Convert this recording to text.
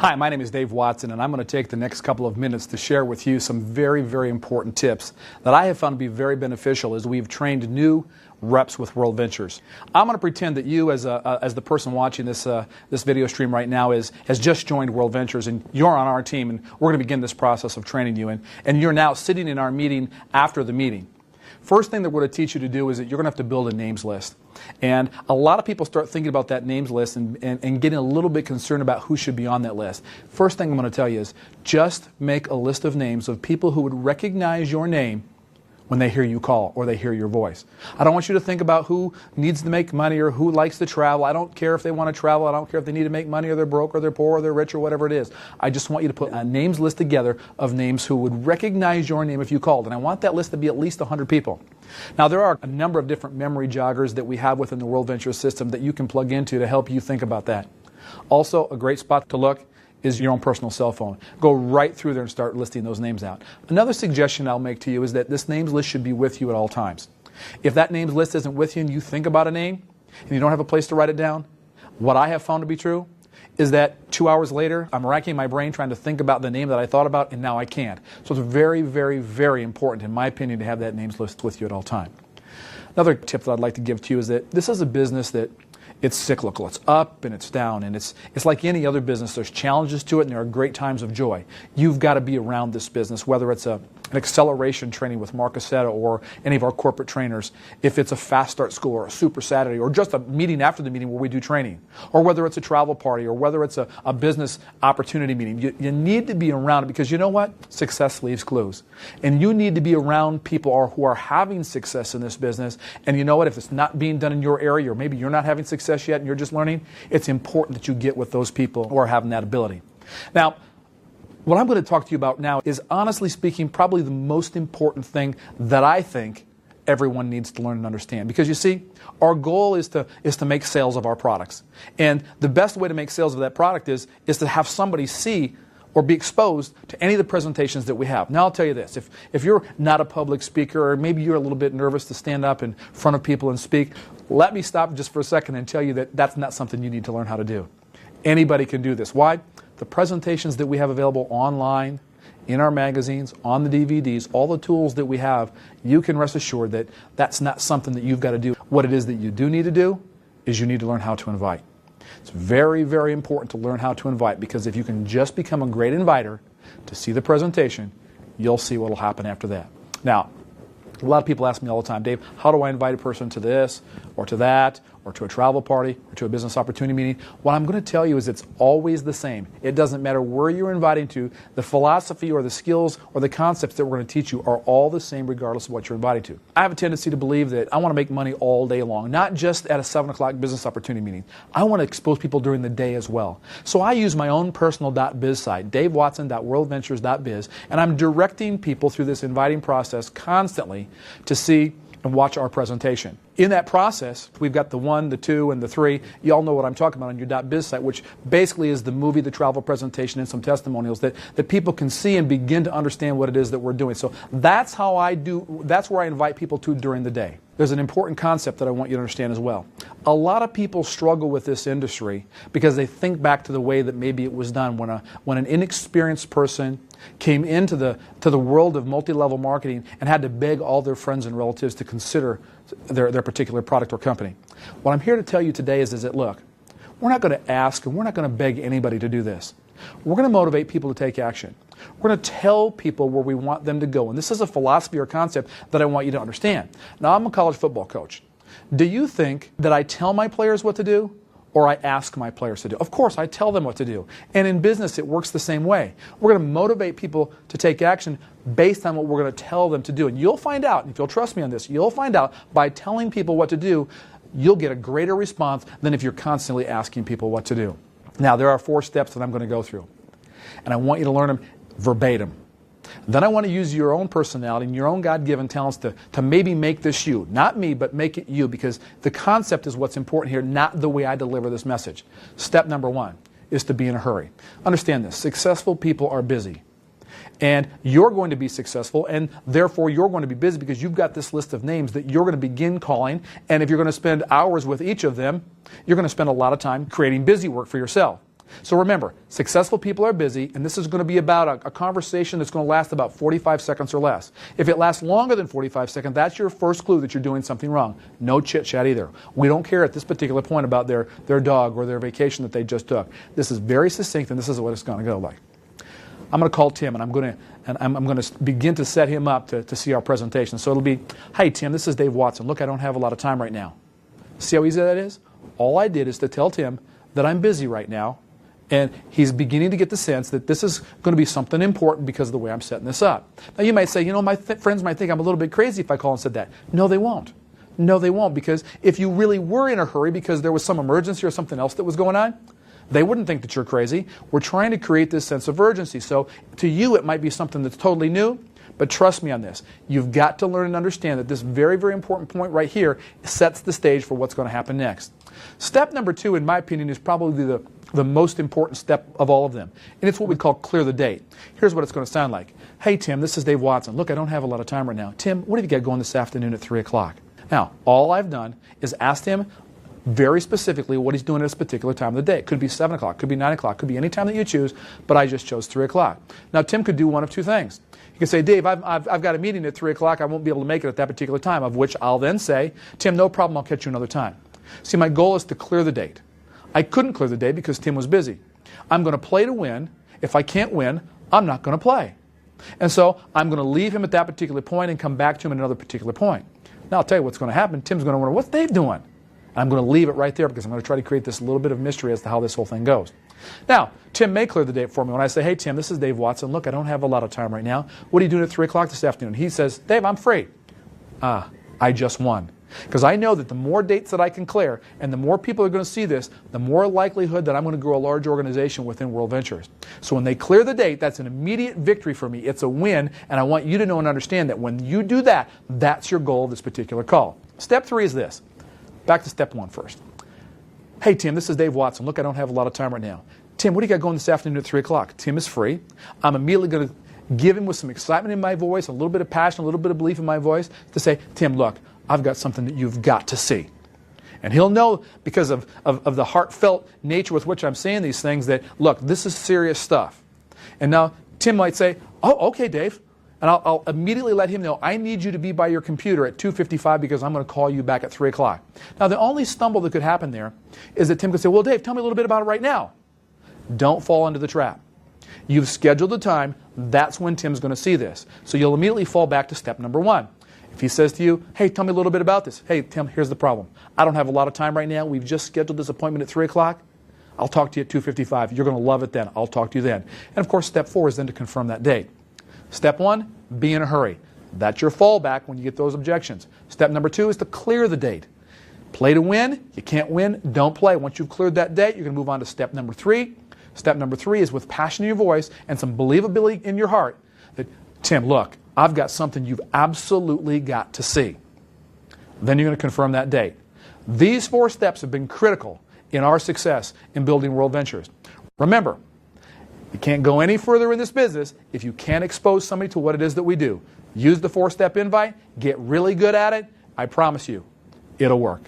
Hi, my name is Dave Watson, and I'm going to take the next couple of minutes to share with you some very, very important tips that I have found to be very beneficial as we've trained new reps with World Ventures. I'm going to pretend that you, as the person watching this video stream right now, has just joined World Ventures, and you're on our team, and we're going to begin this process of training you, and you're now sitting in our meeting after the meeting. First thing that we're going to teach you to do is that you're going to have to build a names list. And a lot of people start thinking about that names list and getting a little bit concerned about who should be on that list. First thing I'm going to tell you is just make a list of names of people who would recognize your name when they hear you call or they hear your voice. I don't want you to think about who needs to make money or who likes to travel. I don't care if they want to travel. I don't care if they need to make money or they're broke or they're poor or they're rich or whatever it is. I just want you to put a names list together of names who would recognize your name if you called. And I want that list to be at least 100 people. Now, there are a number of different memory joggers that we have within the World Ventures system that you can plug into to help you think about that. Also, a great spot to look is your own personal cell phone. Go right through there and start listing those names out. Another suggestion I'll make to you is that this names list should be with you at all times. If that names list isn't with you and you think about a name and you don't have a place to write it down, what I have found to be true is that 2 hours later, I'm racking my brain trying to think about the name that I thought about, and now I can't. So it's very, very, very important, in my opinion, to have that names list with you at all time. Another tip that I'd like to give to you is that this is a business that it's cyclical. It's up and it's down, and it's like any other business. There's challenges to it, and there are great times of joy. You've got to be around this business, whether it's an acceleration training with Mark Aceta or any of our corporate trainers, if it's a fast start school or a super Saturday or just a meeting after the meeting where we do training, or whether it's a travel party or whether it's a business opportunity meeting. You need to be around it because you know what? Success leaves clues. And you need to be around people who are having success in this business. And you know what? If it's not being done in your area or maybe you're not having success yet and you're just learning, it's important that you get with those people who are having that ability. Now, what I'm going to talk to you about now is, honestly speaking, probably the most important thing that I think everyone needs to learn and understand. Because you see, our goal is to make sales of our products. And the best way to make sales of that product is to have somebody see or be exposed to any of the presentations that we have. Now, I'll tell you this. If you're not a public speaker or maybe you're a little bit nervous to stand up in front of people and speak, let me stop just for a second and tell you that that's not something you need to learn how to do. Anybody can do this. Why? The presentations that we have available online, in our magazines, on the DVDs, all the tools that we have, you can rest assured that that's not something that you've got to do. What it is that you do need to do is you need to learn how to invite. It's very, very important to learn how to invite, because if you can just become a great inviter to see the presentation, you'll see what will happen after that. Now, a lot of people ask me all the time, Dave, how do I invite a person to this or to that or to a travel party or to a business opportunity meeting? What I'm going to tell you is it's always the same. It doesn't matter where you're inviting to. The philosophy or the skills or the concepts that we're going to teach you are all the same regardless of what you're inviting to. I have a tendency to believe that I want to make money all day long, not just at a 7 o'clock business opportunity meeting. I want to expose people during the day as well. So I use my own personal .biz site, davewatson.worldventures.biz, and I'm directing people through this inviting process constantly to see and watch our presentation. In that process, we've got the 1, the 2, and the 3. You all know what I'm talking about on your .biz site, which basically is the movie, the travel presentation, and some testimonials that people can see and begin to understand what it is that we're doing. So that's how that's where I invite people to during the day. There's an important concept that I want you to understand as well. A lot of people struggle with this industry because they think back to the way that maybe it was done when an inexperienced person came into the world of multi-level marketing and had to beg all their friends and relatives to consider their particular product or company. What I'm here to tell you today is that, look, we're not going to ask and we're not going to beg anybody to do this. We're going to motivate people to take action. We're going to tell people where we want them to go. And this is a philosophy or concept that I want you to understand. Now, I'm a college football coach. Do you think that I tell my players what to do or I ask my players to do? Of course, I tell them what to do. And in business, it works the same way. We're going to motivate people to take action based on what we're going to tell them to do. And you'll find out, if you'll trust me on this, you'll find out by telling people what to do, you'll get a greater response than if you're constantly asking people what to do. Now, there are 4 steps that I'm going to go through. And I want you to learn them verbatim. Then I want to use your own personality and your own God-given talents to maybe make this you. Not me, but make it you, because the concept is what's important here, not the way I deliver this message. Step number 1 is to be in a hurry. Understand this. Successful people are busy. And you're going to be successful, and therefore you're going to be busy because you've got this list of names that you're going to begin calling. And if you're going to spend hours with each of them, you're going to spend a lot of time creating busy work for yourself. So remember, successful people are busy, and this is going to be about a conversation that's going to last about 45 seconds or less. If it lasts longer than 45 seconds, that's your first clue that you're doing something wrong. No chit-chat either. We don't care at this particular point about their dog or their vacation that they just took. This is very succinct, and this is what it's going to go like. I'm going to call Tim, and I'm going to begin to set him up to see our presentation. So it'll be, "Hey, Tim, this is Dave Watson. Look, I don't have a lot of time right now." See how easy that is? All I did is to tell Tim that I'm busy right now, and he's beginning to get the sense that this is going to be something important because of the way I'm setting this up. Now you might say, my friends might think I'm a little bit crazy if I call and said that. No, they won't. No, they won't, because if you really were in a hurry because there was some emergency or something else that was going on, they wouldn't think that you're crazy. We're trying to create this sense of urgency. So to you, it might be something that's totally new, but trust me on this. You've got to learn and understand that this very, very important point right here sets the stage for what's going to happen next. Step number 2, in my opinion, is probably the most important step of all of them. And it's what we call clear the date. Here's what it's going to sound like. "Hey, Tim, this is Dave Watson. Look, I don't have a lot of time right now. Tim, what have you got going this afternoon at 3 o'clock? Now, all I've done is asked him very specifically what he's doing at this particular time of the day. It could be 7 o'clock, could be 9 o'clock, could be any time that you choose, but I just chose 3 o'clock. Now, Tim could do one of two things. He could say, "Dave, I've got a meeting at 3 o'clock. I won't be able to make it at that particular time," of which I'll then say, "Tim, no problem. I'll catch you another time." See, my goal is to clear the date. I couldn't clear the date because Tim was busy. I'm going to play to win. If I can't win, I'm not going to play. And so I'm going to leave him at that particular point and come back to him at another particular point. Now, I'll tell you what's going to happen. Tim's going to wonder, "What's Dave doing?" And I'm going to leave it right there because I'm going to try to create this little bit of mystery as to how this whole thing goes. Now, Tim may clear the date for me when I say, "Hey, Tim, this is Dave Watson. Look, I don't have a lot of time right now. What are you doing at 3 o'clock this afternoon?" He says, "Dave, I'm free." I just won. Because I know that the more dates that I can clear and the more people are going to see this, the more likelihood that I'm going to grow a large organization within World Ventures. So when they clear the date, that's an immediate victory for me. It's a win, and I want you to know and understand that when you do that, that's your goal of this particular call. Step 3 is this. Back to step 1 first. "Hey, Tim, this is Dave Watson. Look, I don't have a lot of time right now. Tim, what do you got going this afternoon at 3 o'clock? Tim is free. I'm immediately going to give him with some excitement in my voice, a little bit of passion, a little bit of belief in my voice, to say, "Tim, look, I've got something that you've got to see." And he'll know, because of the heartfelt nature with which I'm saying these things, that, look, this is serious stuff. And now Tim might say, "Oh, okay, Dave." And I'll immediately let him know, "I need you to be by your computer at 2:55 because I'm going to call you back at 3 o'clock. Now, the only stumble that could happen there is that Tim could say, "Well, Dave, tell me a little bit about it right now." Don't fall into the trap. You've scheduled the time. That's when Tim's going to see this. So you'll immediately fall back to step number 1. If he says to you, "Hey, tell me a little bit about this." "Hey, Tim, here's the problem. I don't have a lot of time right now. We've just scheduled this appointment at 3 o'clock. I'll talk to you at 2:55. You're going to love it then. I'll talk to you then." And of course, step 4 is then to confirm that date. Step 1, be in a hurry. That's your fallback when you get those objections. Step number 2 is to clear the date. Play to win. You can't win, don't play. Once you've cleared that date, you're going to move on to step number 3. Step number 3 is with passion in your voice and some believability in your heart that, "Tim, look, I've got something you've absolutely got to see." Then you're going to confirm that date. These 4 steps have been critical in our success in building World Ventures. Remember, you can't go any further in this business if you can't expose somebody to what it is that we do. Use the 4-step invite, get really good at it. I promise you, it'll work.